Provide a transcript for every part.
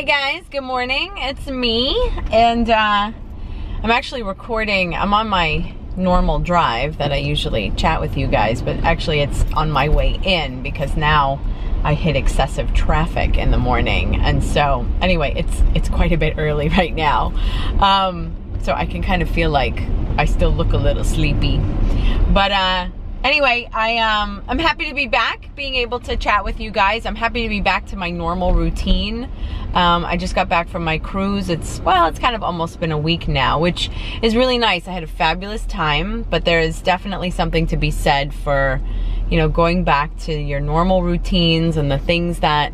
Hey guys, good morning. It's me, and I'm actually recording. I'm on my normal drive that I usually chat with you guys, but actually it's on my way in because now I hit excessive traffic in the morning. And so anyway, it's quite a bit early right now. So I can kind of feel like I still look a little sleepy. But anyway, I'm happy to be back, being able to chat with you guys. I'm happy to be back to my normal routine. I just got back from my cruise. It's kind of almost been a week now, which is really nice. I had a fabulous time, but there is definitely something to be said for, you know, going back to your normal routines and the things that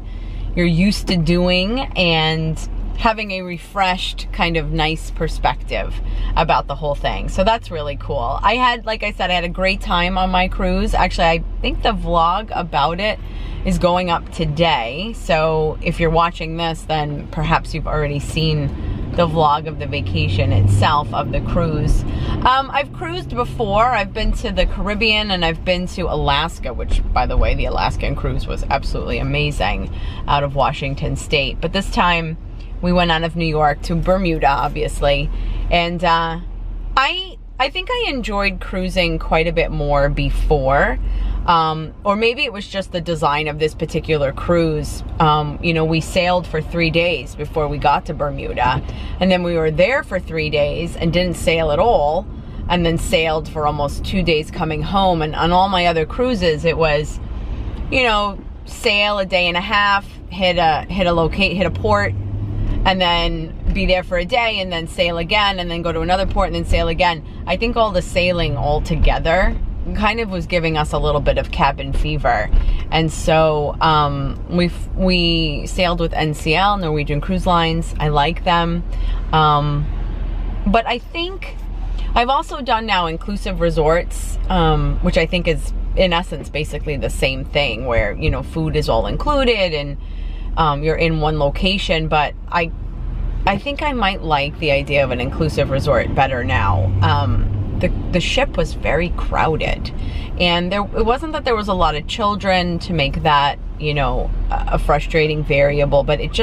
you're used to doing and having a refreshed kind of nice perspective about the whole thing. So that's really cool. I had, like I said, I had a great time on my cruise. Actually, I think the vlog about it is going up today. So if you're watching this, then perhaps you've already seen the vlog of the vacation itself, of the cruise. I've cruised before. I've been to the Caribbean and I've been to Alaska, which, by the way, the Alaskan cruise was absolutely amazing out of Washington State. But this time, we went out of New York to Bermuda, obviously, and I think I enjoyed cruising quite a bit more before, or maybe it was just the design of this particular cruise. You know, we sailed for 3 days before we got to Bermuda, and then we were there for 3 days and didn't sail at all, and then sailed for almost 2 days coming home. And on all my other cruises, it was, you know, sail a day and a half, hit a port, and then be there for a day, and then sail again, and then go to another port, and then sail again. I think all the sailing all together kind of was giving us a little bit of cabin fever. And so we sailed with NCL, Norwegian Cruise Lines. I like them. But I think I've also done now inclusive resorts, which I think is in essence basically the same thing, where, you know, food is all included and you're in one location. But I think I might like the idea of an inclusive resort better now. The ship was very crowded, and it wasn't that there was a lot of children to make that, you know, a frustrating variable, but it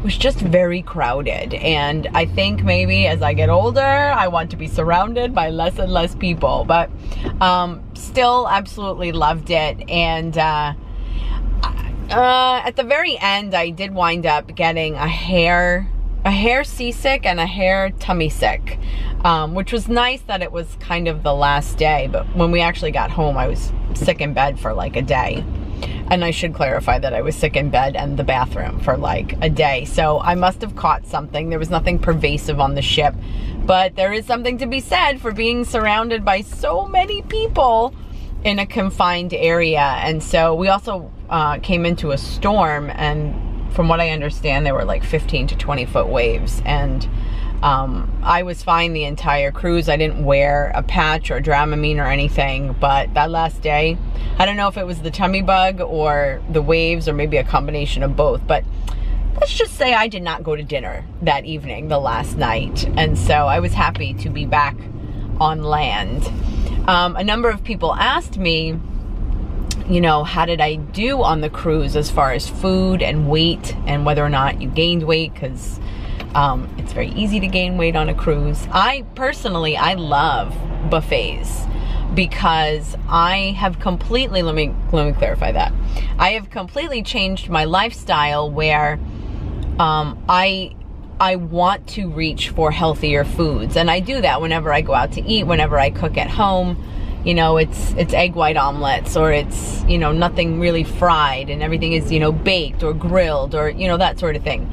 was just very crowded. And I think maybe as I get older, I want to be surrounded by less and less people, but still absolutely loved it. And at the very end, I did wind up getting a hair seasick and a hair tummy sick, which was nice that it was kind of the last day. But when we actually got home, I was sick in bed for like a day. And I should clarify that I was sick in bed and the bathroom for like a day. So I must have caught something. There was nothing pervasive on the ship, but there is something to be said for being surrounded by so many people in a confined area. And so we also came into a storm, and from what I understand, there were like 15 to 20 foot waves. And I was fine the entire cruise. I didn't wear a patch or Dramamine or anything, but that last day, I don't know if it was the tummy bug or the waves or maybe a combination of both, but let's just say I did not go to dinner that evening, the last night. And so I was happy to be back on land. A number of people asked me, you know, how did I do on the cruise as far as food and weight, and whether or not you gained weight, because it's very easy to gain weight on a cruise. I personally love buffets because I have completely, let me clarify that. I have completely changed my lifestyle where I want to reach for healthier foods, and I do that whenever I go out to eat, whenever I cook at home. You know, it's egg white omelets, or it's, you know, nothing really fried, and everything is, you know, baked or grilled, or, you know, that sort of thing.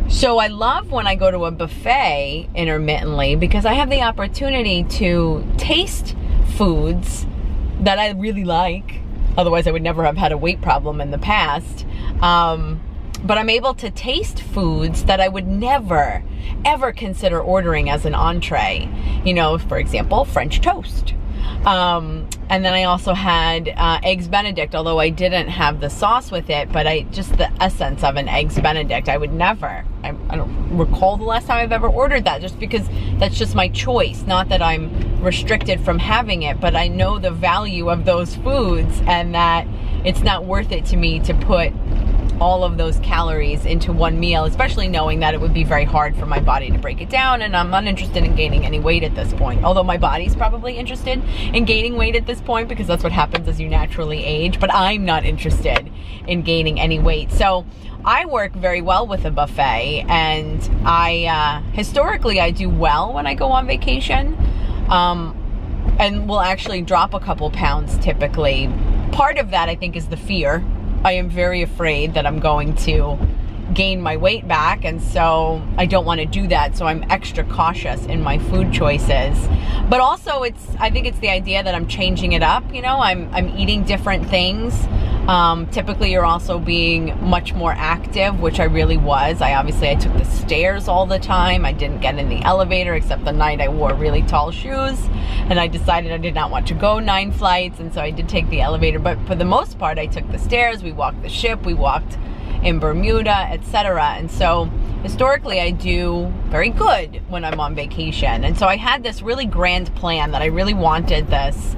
So I love when I go to a buffet intermittently, because I have the opportunity to taste foods that I really like. Otherwise I would never have had a weight problem in the past. But I'm able to taste foods that I would never, ever consider ordering as an entree. You know, for example, French toast. And then I also had Eggs Benedict, although I didn't have the sauce with it, but just the essence of an Eggs Benedict. I would never, I don't recall the last time I've ever ordered that, just because that's just my choice. Not that I'm restricted from having it, but I know the value of those foods, and that it's not worth it to me to put all of those calories into one meal, especially knowing that it would be very hard for my body to break it down, and I'm not interested in gaining any weight at this point. Although my body's probably interested in gaining weight at this point because that's what happens as you naturally age, but I'm not interested in gaining any weight. So I work very well with a buffet, and historically I do well when I go on vacation, and will actually drop a couple pounds typically. Part of that, I think, is the fear. I am very afraid that I'm going to gain my weight back, and so I don't want to do that, so I'm extra cautious in my food choices. But also I think it's the idea that I'm changing it up, you know, I'm eating different things. Typically you're also being much more active, which I really was. I took the stairs all the time. I didn't get in the elevator except the night I wore really tall shoes, and I decided I did not want to go 9 flights, and so I did take the elevator. But for the most part, I took the stairs, we walked the ship, we walked in Bermuda, etc. And so historically I do very good when I'm on vacation. And so I had this really grand plan that I really wanted this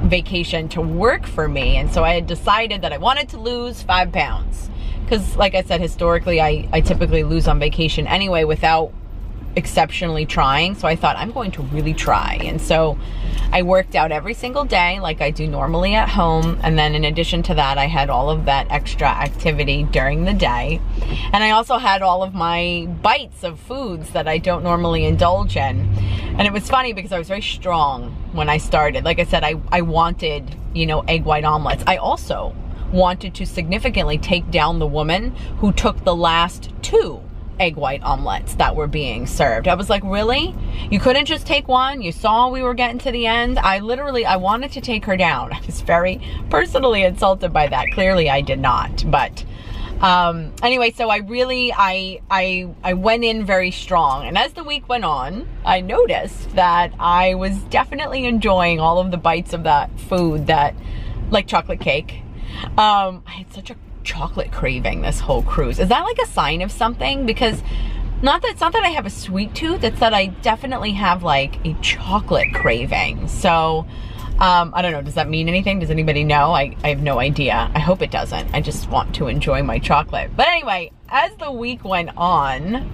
vacation to work for me. And so I had decided that I wanted to lose 5 pounds. Because like I said, historically I typically lose on vacation anyway without exceptionally trying. So I thought, I'm going to really try. And so I worked out every single day like I do normally at home. And then in addition to that, I had all of that extra activity during the day. And I also had all of my bites of foods that I don't normally indulge in. And it was funny because I was very strong when I started. Like I said, I wanted, you know, egg white omelets. I also wanted to significantly take down the woman who took the last 2 egg white omelets that were being served. I was like, really? You couldn't just take one? You saw we were getting to the end? I wanted to take her down. I was very personally insulted by that. Clearly I did not, but anyway, so I went in very strong. And as the week went on, I noticed that I was definitely enjoying all of the bites of that food that, like chocolate cake. I had such a chocolate craving this whole cruise. Is that like a sign of something? Because it's not that I have a sweet tooth, it's that I definitely have like a chocolate craving. So I don't know, does that mean anything? Does anybody know? I have no idea. I hope it doesn't. I just want to enjoy my chocolate. But anyway, as the week went on,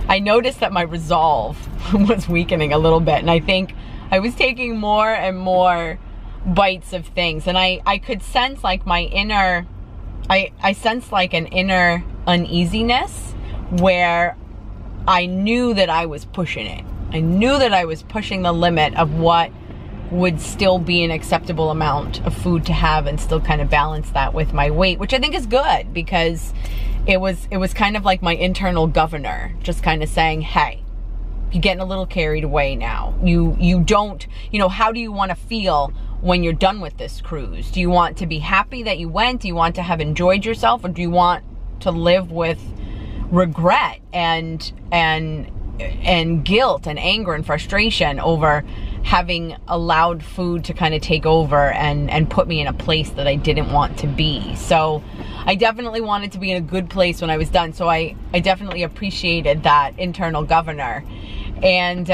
I noticed that my resolve was weakening a little bit, and I think I was taking more and more bites of things, and I could sense like my inner I sensed like an inner uneasiness where I knew that I was pushing it. I knew that I was pushing the limit of what would still be an acceptable amount of food to have and still kind of balance that with my weight, which I think is good because it was kind of like my internal governor just kind of saying, hey, you're getting a little carried away now. You don't, you know, how do you want to feel when you're done with this cruise? Do you want to be happy that you went? Do you want to have enjoyed yourself? Or do you want to live with regret and guilt and anger and frustration over having allowed food to kind of take over and put me in a place that I didn't want to be? So I definitely wanted to be in a good place when I was done. So I definitely appreciated that internal governor. And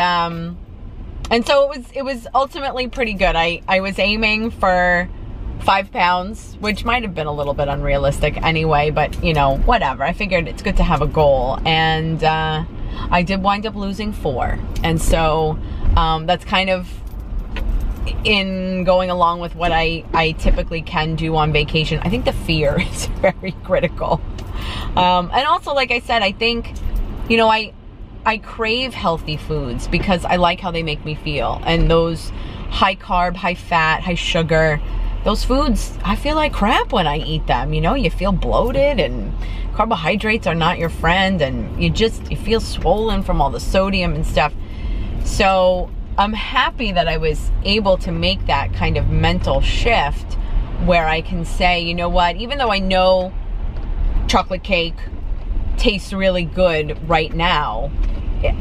so it was ultimately pretty good. I was aiming for 5 pounds, which might have been a little bit unrealistic anyway, but you know, whatever. I figured it's good to have a goal, and I did wind up losing 4. And so that's kind of in going along with what I typically can do on vacation. I think the fear is very critical. And also, like I said, I think, you know, I crave healthy foods because I like how they make me feel. And those high carb, high fat, high sugar, those foods, I feel like crap when I eat them. You know, you feel bloated and carbohydrates are not your friend, and you feel swollen from all the sodium and stuff. So I'm happy that I was able to make that kind of mental shift where I can say, you know what, even though I know chocolate cake tastes really good right now,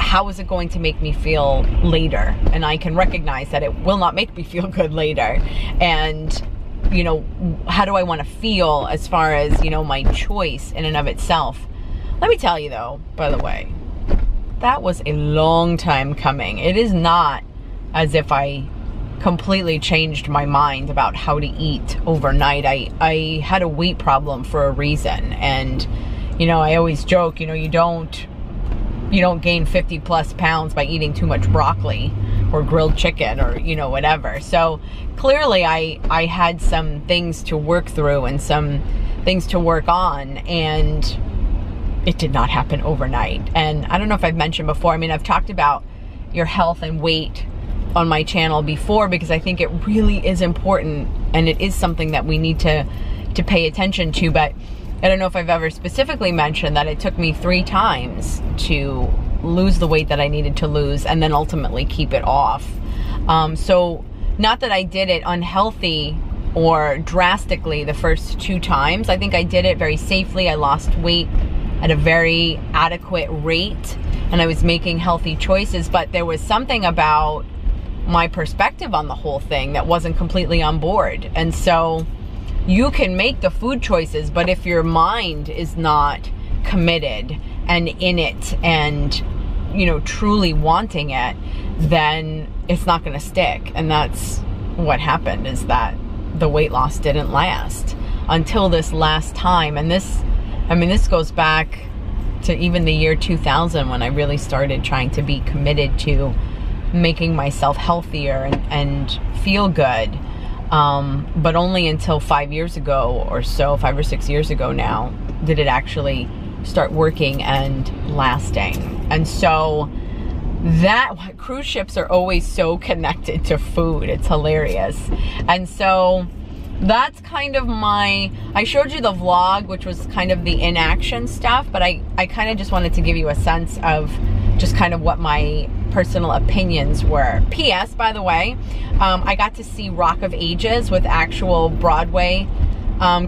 how is it going to make me feel later? And I can recognize that it will not make me feel good later. And, you know, how do I want to feel as far as, you know, my choice in and of itself? Let me tell you though, by the way, that was a long time coming. It is not as if I completely changed my mind about how to eat overnight. I had a weight problem for a reason, and you know, I always joke, you know, you don't gain 50 plus pounds by eating too much broccoli or grilled chicken or, you know, whatever. So clearly I had some things to work through and some things to work on, and it did not happen overnight. And I don't know if I've mentioned before, I mean, I've talked about your health and weight on my channel before because I think it really is important, and it is something that we need to pay attention to. But I don't know if I've ever specifically mentioned that it took me 3 times to lose the weight that I needed to lose and then ultimately keep it off. So not that I did it unhealthy or drastically the first 2 times. I think I did it very safely. I lost weight at a very adequate rate, and I was making healthy choices, but there was something about my perspective on the whole thing that wasn't completely on board. And so you can make the food choices, but if your mind is not committed and in it and, you know, truly wanting it, then it's not going to stick. And that's what happened, is that the weight loss didn't last until this last time. And this, I mean, this goes back to even the year 2000 when I really started trying to be committed to making myself healthier and feel good. But only until 5 years ago or so, 5 or 6 years ago now, did it actually start working and lasting. And so that, cruise ships are always so connected to food. It's hilarious. And so that's kind of my, I showed you the vlog, which was kind of the inaction stuff, but I kind of just wanted to give you a sense of just kind of what my personal opinions were. P.S. by the way, I got to see Rock of Ages with actual Broadway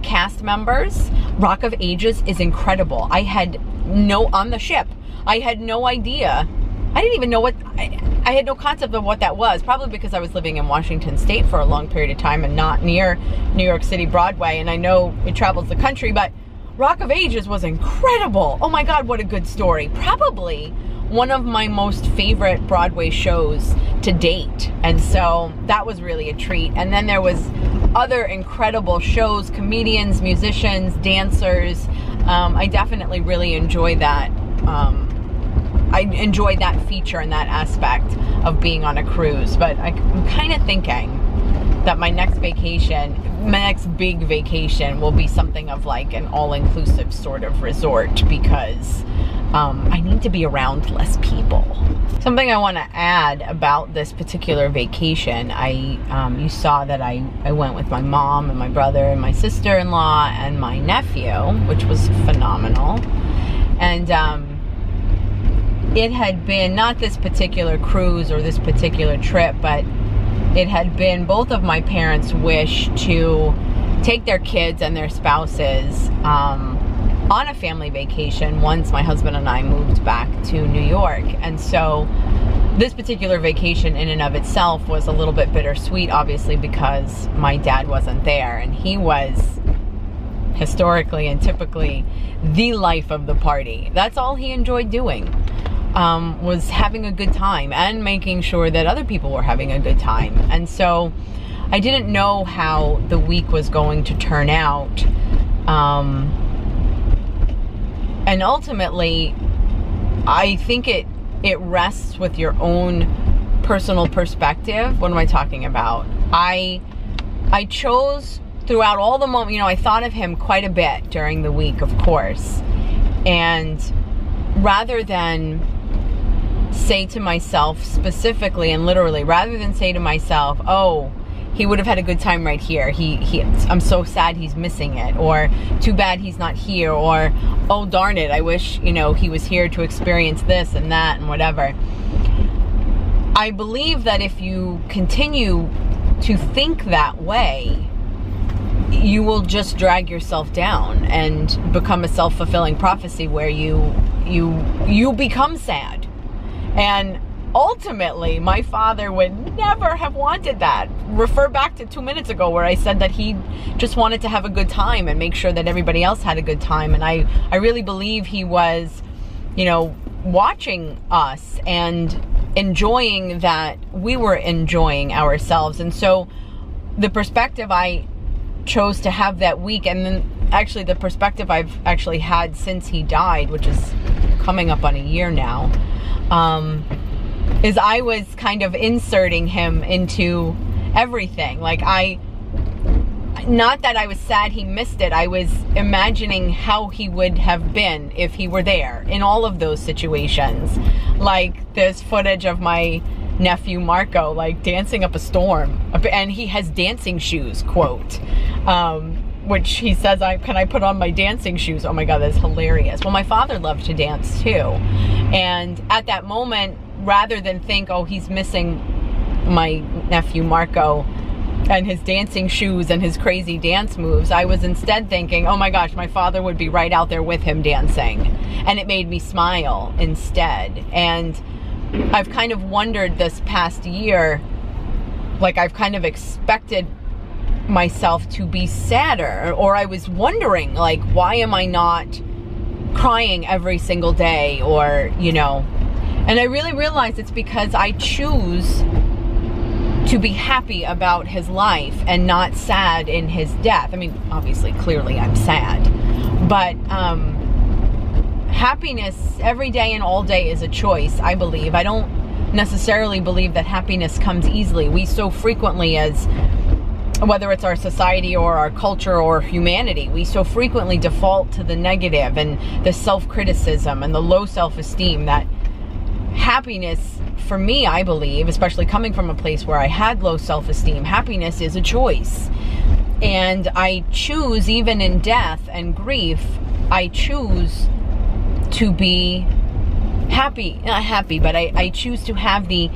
cast members. Rock of Ages is incredible. I had on the ship, I had no idea. I didn't even know what, I had no concept of what that was, probably because I was living in Washington State for a long period of time and not near New York City Broadway, and I know it travels the country, but Rock of Ages was incredible. Oh my God, what a good story. Probably one of my most favorite Broadway shows to date. And so that was really a treat. And then there was other incredible shows, comedians, musicians, dancers. I definitely really enjoyed that. I enjoyed that feature and that aspect of being on a cruise. But I'm kind of thinking that my next vacation, my next big vacation, will be something of like an all-inclusive sort of resort, because I need to be around less people. Something I want to add about this particular vacation, you saw that I went with my mom and my brother and my sister-in-law and my nephew, which was phenomenal. And it had been, not this particular cruise or this particular trip, but it had been both of my parents' wish to take their kids and their spouses on a family vacation once my husband and I moved back to New York. And so this particular vacation in and of itself was a little bit bittersweet, obviously, because my dad wasn't there, and he was historically and typically the life of the party. That's all he enjoyed doing, was having a good time and making sure that other people were having a good time. And so I didn't know how the week was going to turn out. And ultimately, I think it rests with your own personal perspective. What am I talking about? I chose throughout all the moments, you know, I thought of him quite a bit during the week, of course. And rather than say to myself specifically and literally, rather than say to myself, oh, he would have had a good time right here, I'm so sad he's missing it, or too bad he's not here, or oh darn it, I wish, you know, he was here to experience this and that and whatever. I believe that if you continue to think that way, you will just drag yourself down and become a self-fulfilling prophecy where you become sad. And ultimately, my father would never have wanted that. Refer back to 2 minutes ago where I said that he just wanted to have a good time and make sure that everybody else had a good time. And I really believe he was, you know, watching us and enjoying that we were enjoying ourselves. And so the perspective I chose to have that week, and then actually the perspective I've actually had since he died, which is coming up on a year now, is I was kind of inserting him into everything. Like, not that I was sad he missed it, I was imagining how he would have been if he were there in all of those situations. Like, there's footage of my nephew Marco, like, dancing up a storm, and he has dancing shoes, quote, which he says, can I put on my dancing shoes? Oh my God, that's hilarious. Well, my father loved to dance too. And at that moment, rather than think, oh, he's missing my nephew Marco and his dancing shoes and his crazy dance moves, I was instead thinking, oh my gosh, my father would be right out there with him dancing. And it made me smile instead. And I've kind of wondered this past year, like, I've kind of expected myself to be sadder, or I was wondering, like, why am I not crying every single day, or, you know, and I really realized it's because I choose to be happy about his life and not sad in his death. I mean, obviously, clearly I'm sad, but happiness every day and all day is a choice, I believe. I don't necessarily believe that happiness comes easily. We so frequently, as whether it's our society or our culture or humanity, we so frequently default to the negative and the self-criticism and the low self-esteem, that happiness, for me, I believe, especially coming from a place where I had low self-esteem, happiness is a choice. And I choose, even in death and grief, I choose to be happy. Not happy, but I choose to have the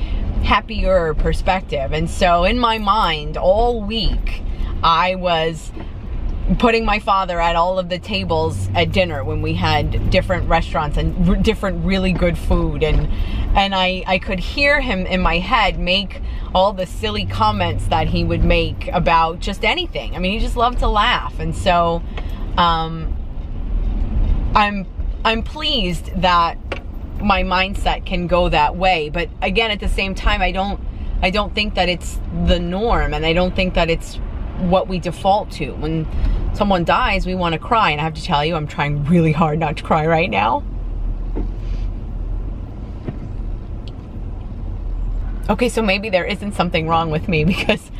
happier perspective. And so in my mind all week, I was putting my father at all of the tables at dinner when we had different restaurants and different really good food, and I could hear him in my head make all the silly comments that he would make about just anything. I mean, he just loved to laugh. And so I'm pleased that my mindset can go that way. But again, at the same time, I don't think that it's the norm, and I don't think that it's what we default to. When someone dies, we want to cry, and I have to tell you, I'm trying really hard not to cry right now. Okay, so maybe there isn't something wrong with me, because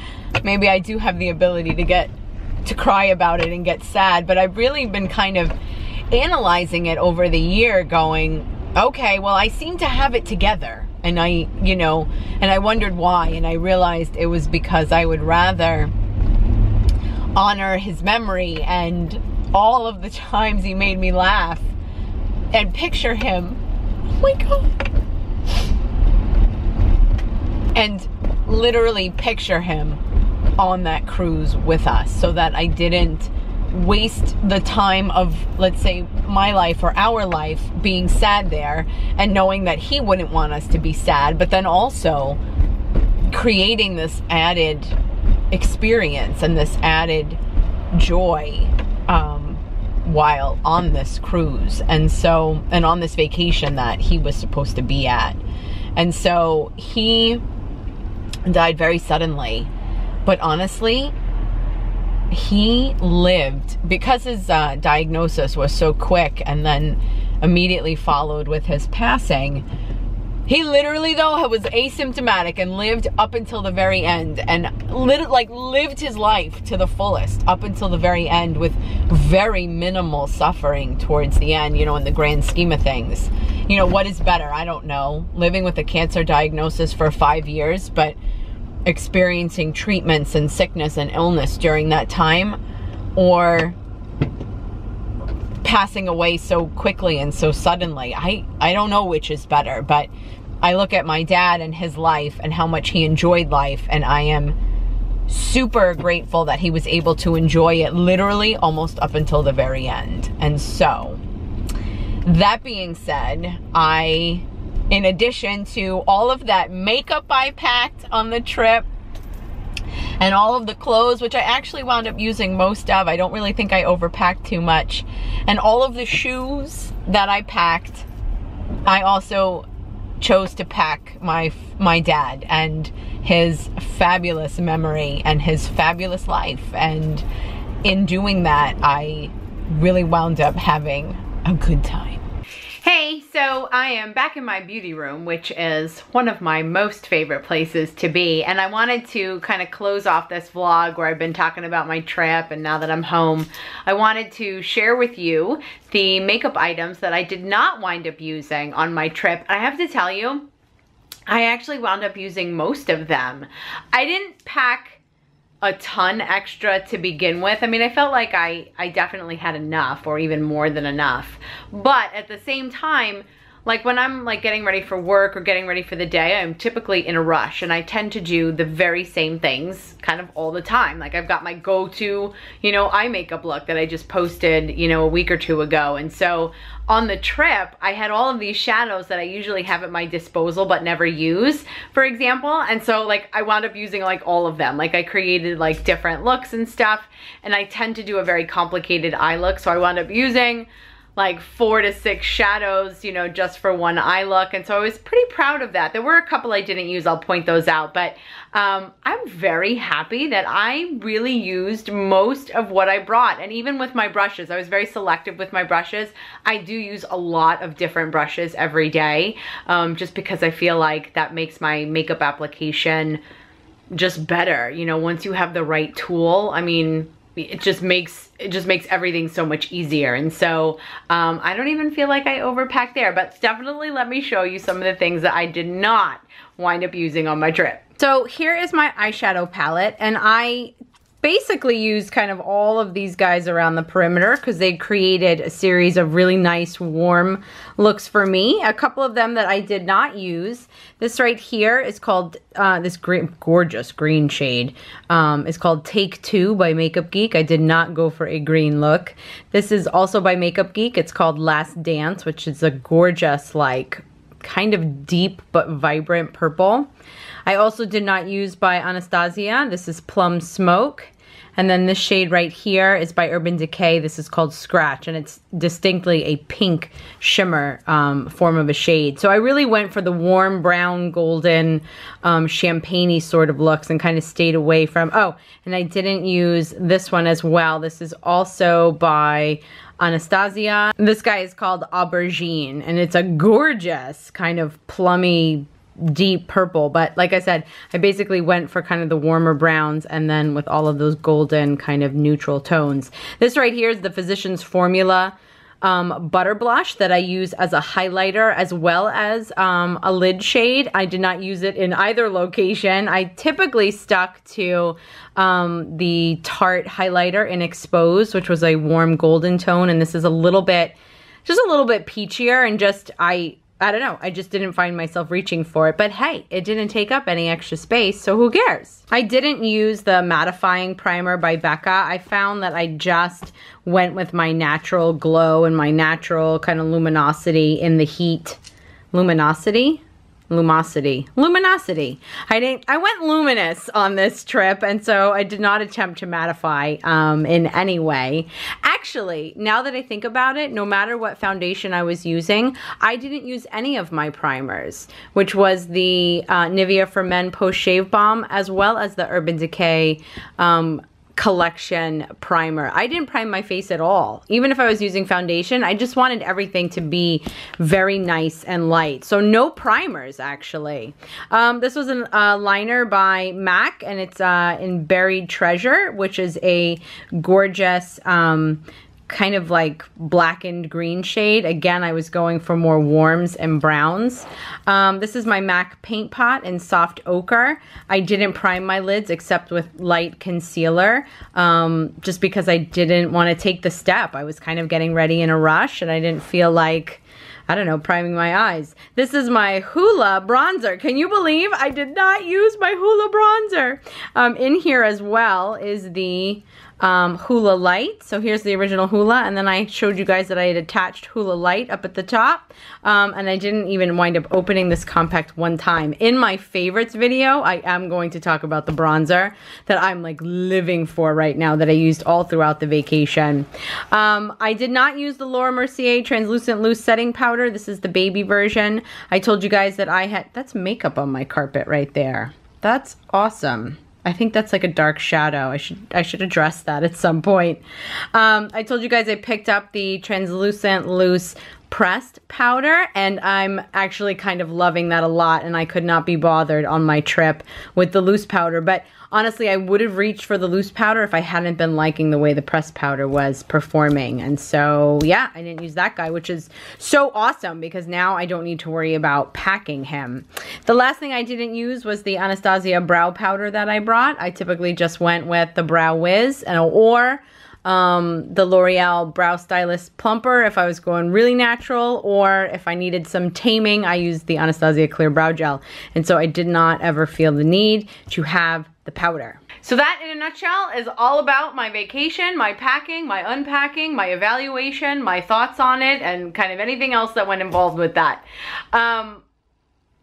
maybe I do have the ability to cry about it and get sad. But I've really been kind of analyzing it over the year, going, okay, well, I seem to have it together. And I wondered why. And I realized it was because I would rather honor his memory and all of the times he made me laugh, and picture him, oh my God, and literally picture him on that cruise with us, so that I didn't waste the time of, let's say, my life or our life being sad there, and knowing that he wouldn't want us to be sad, but then also creating this added experience and this added joy while on this cruise, and on this vacation that he was supposed to be at. And so he died very suddenly, but honestly, he lived, because his diagnosis was so quick and then immediately followed with his passing. He literally, though, was asymptomatic and lived up until the very end, and lived his life to the fullest up until the very end, with very minimal suffering towards the end, in the grand scheme of things. What is better? I don't know. Living with a cancer diagnosis for 5 years, but experiencing treatments and sickness and illness during that time, or passing away so quickly and so suddenly. I don't know which is better, but I look at my dad and his life and how much he enjoyed life, and I am super grateful that he was able to enjoy it literally almost up until the very end. And so, that being said, in addition to all of that makeup I packed on the trip, and all of the clothes, which I actually wound up using most of, I don't really think I overpacked too much, and all of the shoes that I packed, I also chose to pack my dad and his fabulous memory and his fabulous life. And in doing that, I really wound up having a good time. Hey, so I am back in my beauty room, which is one of my most favorite places to be. And I wanted to kind of close off this vlog where I've been talking about my trip, and now that I'm home, I wanted to share with you the makeup items that I did not wind up using on my trip. I have to tell you, I actually wound up using most of them. I didn't pack a ton extra to begin with. I mean, I felt like I definitely had enough, or even more than enough. But at the same time, like when I'm like getting ready for work or getting ready for the day, I'm typically in a rush, and I tend to do the very same things kind of all the time. Like I've got my go-to, you know, eye makeup look that I just posted, you know, a week or two ago. And so on the trip, I had all of these shadows that I usually have at my disposal but never use, for example. And so like I wound up using like all of them. Like I created like different looks and stuff, and I tend to do a very complicated eye look. So I wound up using like 4 to 6 shadows, you know, just for one eye look. And so I was pretty proud of that. There were a couple I didn't use, I'll point those out, but I'm very happy that I really used most of what I brought. And even with my brushes, I was very selective with my brushes. I do use a lot of different brushes every day, just because I feel like that makes my makeup application just better. You know, once you have the right tool, I mean, it just makes everything so much easier. And so I don't even feel like I overpacked there, but definitely let me show you some of the things that I did not wind up using on my trip. So here is my eyeshadow palette, and I basically used kind of all of these guys around the perimeter because they created a series of really nice warm looks for me. A couple of them that I did not use. This right here is called, this gorgeous green shade is called Take Two by Makeup Geek. I did not go for a green look. This is also by Makeup Geek. It's called Last Dance, which is a gorgeous, like, kind of deep but vibrant purple. I also did not use by Anastasia. This is Plum Smoke. And then this shade right here is by Urban Decay. This is called Scratch, and it's distinctly a pink shimmer form of a shade. So I really went for the warm brown, golden, champagne-y sort of looks and kind of stayed away from, oh, and I didn't use this one as well. This is also by Anastasia. This guy is called Aubergine, and it's a gorgeous kind of plummy, deep purple. But like I said, I basically went for kind of the warmer browns and then with all of those golden kind of neutral tones. This right here is the Physicians Formula Butter Blush that I use as a highlighter as well as a lid shade. I did not use it in either location. I typically stuck to the Tarte highlighter in Exposed, which was a warm golden tone, and this is a little bit, just a little bit peachier, and just I don't know, I just didn't find myself reaching for it. But hey, it didn't take up any extra space, so who cares? I didn't use the mattifying primer by Becca. I found that I just went with my natural glow and my natural kind of luminosity in the heat. Luminosity? Lumosity. Luminosity. I went luminous on this trip, and so I did not attempt to mattify in any way. Actually, now that I think about it, no matter what foundation I was using, I didn't use any of my primers, which was the Nivea for Men Post Shave Balm as well as the Urban Decay Collection primer. I didn't prime my face at all. Even if I was using foundation, I just wanted everything to be very nice and light. So no primers, actually. This was a liner by MAC, and it's in Buried Treasure, which is a gorgeous kind of like blackened green shade. Again, I was going for more warms and browns. This is my MAC Paint Pot in Soft Ochre. I didn't prime my lids except with light concealer, just because I didn't want to take the step. I was kind of getting ready in a rush, and I didn't feel like, I don't know, priming my eyes. This is my Hoola bronzer. Can you believe I did not use my Hoola bronzer? In here as well is the Hoola Light. So here's the original Hoola, and then I showed you guys that I had attached Hoola Light up at the top, and I didn't even wind up opening this compact one time. In my favorites video, I am going to talk about the bronzer that I'm like living for right now, that I used all throughout the vacation. I did not use the Laura Mercier Translucent Loose Setting Powder powder. This is the baby version. I told you guys that I had, that's makeup on my carpet right there. That's awesome. I think that's like a dark shadow. I should address that at some point. I told you guys I picked up the translucent loose pressed powder, and I'm actually kind of loving that a lot, and I could not be bothered on my trip with the loose powder. But honestly, I would have reached for the loose powder if I hadn't been liking the way the pressed powder was performing. And so, yeah, I didn't use that guy, which is so awesome because now I don't need to worry about packing him. The last thing I didn't use was the Anastasia brow powder that I brought. I typically just went with the Brow Wiz or the L'Oreal Brow Stylist Plumper if I was going really natural, or if I needed some taming, I used the Anastasia Clear Brow Gel. And so I did not ever feel the need to have the powder. So that, in a nutshell, is all about my vacation, my packing, my unpacking, my evaluation, my thoughts on it, and kind of anything else that went involved with that.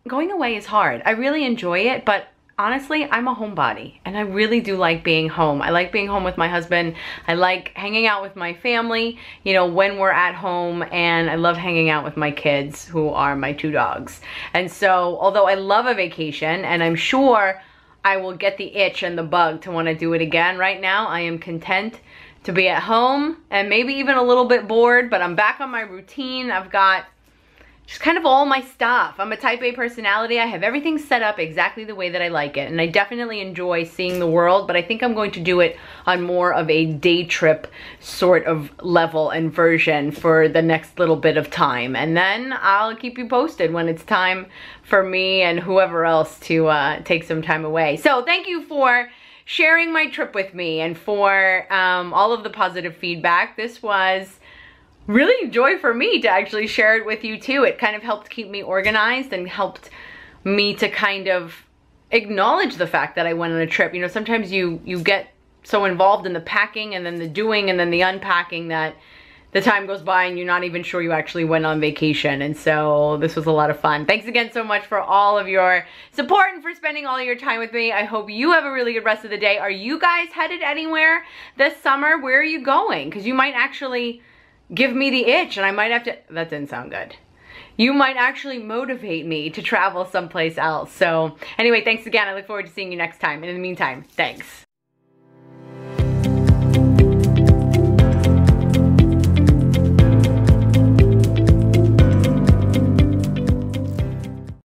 Going away is hard. I really enjoy it, but honestly, I'm a homebody, and I really do like being home. I like being home with my husband. I like hanging out with my family, you know, when we're at home, and I love hanging out with my kids, who are my 2 dogs. And so, although I love a vacation, and I'm sure I will get the itch and the bug to want to do it again, right now I am content to be at home and maybe even a little bit bored, but I'm back on my routine. I've got just kind of all my stuff. I'm a type A personality. I have everything set up exactly the way that I like it. And I definitely enjoy seeing the world, but I think I'm going to do it on more of a day trip sort of level and version for the next little bit of time. And then I'll keep you posted when it's time for me and whoever else to take some time away. So thank you for sharing my trip with me and for all of the positive feedback. This was really joy for me to actually share it with you too. It kind of helped keep me organized and helped me to kind of acknowledge the fact that I went on a trip. You know, sometimes you get so involved in the packing and then the doing and then the unpacking that the time goes by and you're not even sure you actually went on vacation. And so this was a lot of fun. Thanks again so much for all of your support and for spending all of your time with me. I hope you have a really good rest of the day. Are you guys headed anywhere this summer? Where are you going? Because you might actually give me the itch and I might have to, that didn't sound good. You might actually motivate me to travel someplace else. So anyway, thanks again. I look forward to seeing you next time. And in the meantime, thanks.